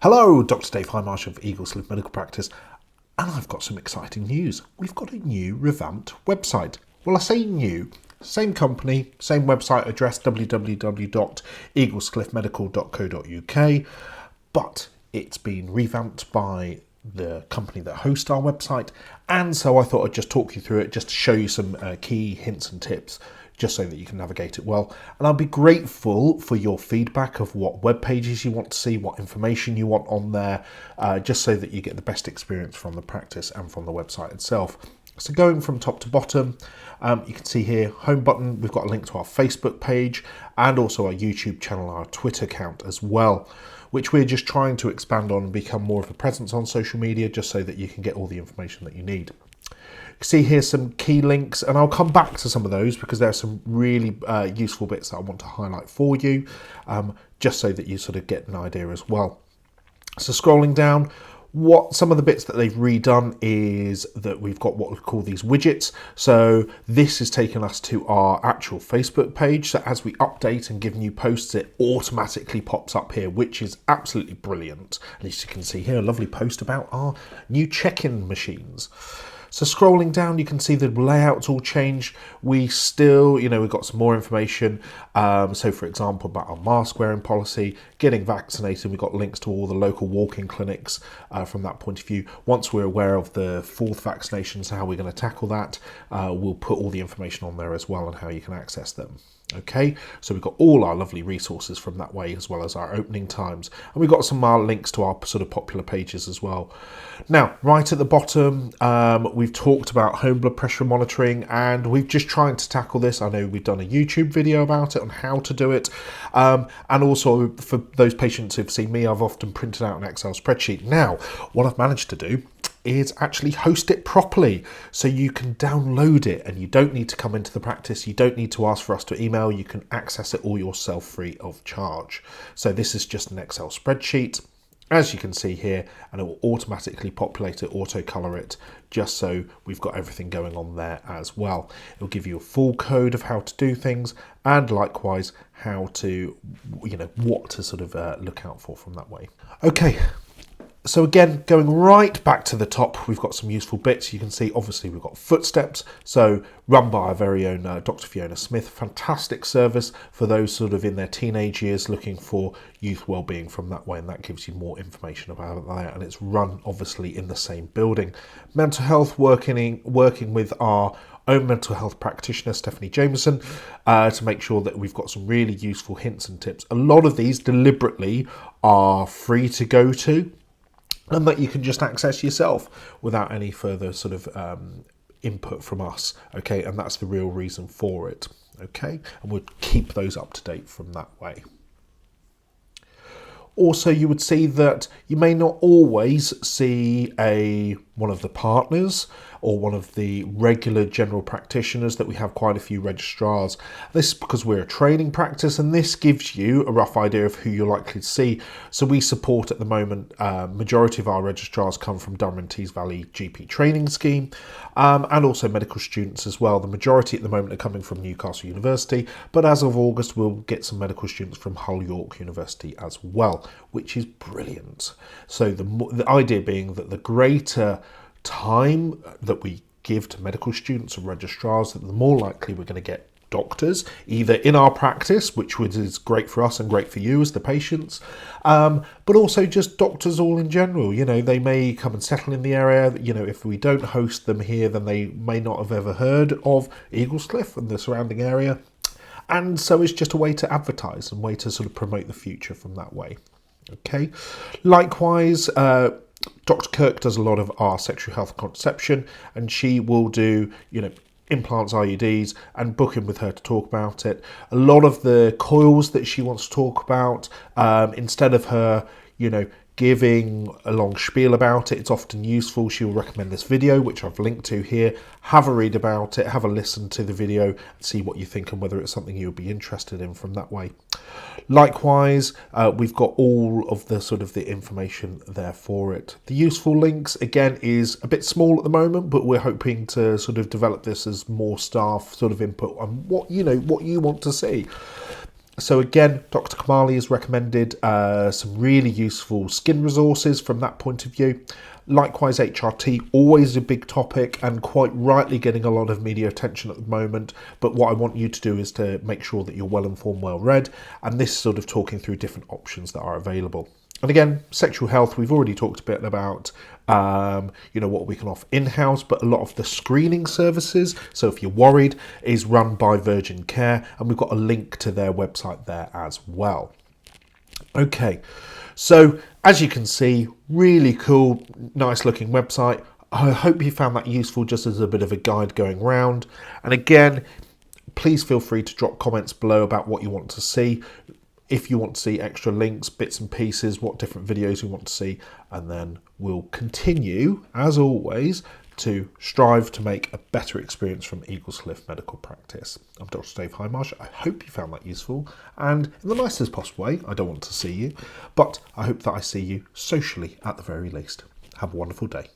Hello, Dr. Dave Highmarsh of Eaglescliff Medical Practice, and I've got some exciting news. We've got a new revamped website. Well, I say new, same company, same website address, www.eaglescliffmedical.co.uk, but it's been revamped by the company that hosts our website, and so I thought I'd just talk you through it just to show you some key hints and tips just so that you can navigate it well. And I'll be grateful for your feedback of what web pages you want to see, what information you want on there, just so that you get the best experience from the practice and from the website itself. So going from top to bottom, you can see here, home button, we've got a link to our Facebook page and also our YouTube channel, our Twitter account as well, which we're just trying to expand on and become more of a presence on social media, just so that you can get all the information that you need. See here some key links, and I'll come back to some of those because there are some really useful bits that I want to highlight for you, just so that you sort of get an idea as well. So scrolling down, what some of the bits that they've redone is that we've got what we call these widgets. So this is taking us to our actual Facebook page. So as we update and give new posts, it automatically pops up here, which is absolutely brilliant. And as you can see here, a lovely post about our new check-in machines. So scrolling down, you can see the layout's all changed. We still, we've got some more information. So for example, about our mask wearing policy, getting vaccinated, we've got links to all the local walk-in clinics from that point of view. Once we're aware of the fourth vaccinations, how we're going to tackle that, we'll put all the information on there as well and how you can access them. Okay, so we've got all our lovely resources from that way, as well as our opening times, and we've got some links to our sort of popular pages as well. Now, right at the bottom, we've talked about home blood pressure monitoring, and we've just trying to tackle this. I know we've done a YouTube video about it on how to do it, and also for those patients who've seen me, I've often printed out an Excel spreadsheet. Now, what I've managed to do is actually host it properly, so you can download it and you don't need to come into the practice, you don't need to ask for us to email, you can access it all yourself free of charge. So this is just an Excel spreadsheet, as you can see here, and it will automatically populate it, auto color it, just so we've got everything going on there as well. It'll give you a full code of how to do things, and likewise how to, what to sort of look out for from that way. Okay. So again, going right back to the top, we've got some useful bits. You can see, obviously, we've got footsteps. So run by our very own Dr. Fiona Smith. Fantastic service for those sort of in their teenage years looking for youth wellbeing from that way. And that gives you more information about that. And it's run, obviously, in the same building. Mental health, working with our own mental health practitioner, Stephanie Jameson, to make sure that we've got some really useful hints and tips. A lot of these deliberately are free to go to, and that you can just access yourself without any further sort of input from us, okay? And that's the real reason for it, okay? And we'll keep those up to date from that way. Also, you would see that you may not always see one of the partners or one of the regular general practitioners, that we have quite a few registrars. This is because we're a training practice, and this gives you a rough idea of who you're likely to see. So we support at the moment, majority of our registrars come from Durham and Tees Valley GP training scheme, and also medical students as well. The majority at the moment are coming from Newcastle University, but as of August, we'll get some medical students from Hull York University as well, which is brilliant. So the idea being that the greater time that we give to medical students and registrars, that the more likely we're going to get doctors either in our practice, which is great for us and great for you as the patients, but also just doctors all in general. They may come and settle in the area. If we don't host them here, then they may not have ever heard of Eaglescliff and the surrounding area, and so it's just a way to advertise and way to sort of promote the future from that way. Okay, likewise, Dr. Kirk does a lot of our sexual health contraception, and she will do, implants, IUDs, and book in with her to talk about it. A lot of the coils that she wants to talk about, instead of her, giving a long spiel about it, it's often useful. She will recommend this video, which I've linked to here. Have a read about it, have a listen to the video, and see what you think and whether it's something you'll be interested in from that way. Likewise, we've got all of the sort of the information there for it. The useful links, again, is a bit small at the moment, but we're hoping to sort of develop this as more staff sort of input on what you want to see. So again, Dr. Kamali has recommended some really useful skin resources from that point of view. Likewise, HRT, always a big topic and quite rightly getting a lot of media attention at the moment. But what I want you to do is to make sure that you're well informed, well read, and this sort of talking through different options that are available. And again, sexual health, we've already talked a bit about, what we can offer in-house, but a lot of the screening services, so if you're worried, is run by Virgin Care, and we've got a link to their website there as well. Okay, so as you can see, really cool, nice looking website. I hope you found that useful just as a bit of a guide going round. And again, please feel free to drop comments below about what you want to see. If you want to see extra links, bits and pieces, what different videos you want to see, and then we'll continue, as always, to strive to make a better experience from Eaglescliffe Medical Practice. I'm Dr. Dave Highmarsh. I hope you found that useful, and in the nicest possible way, I don't want to see you, but I hope that I see you socially at the very least. Have a wonderful day.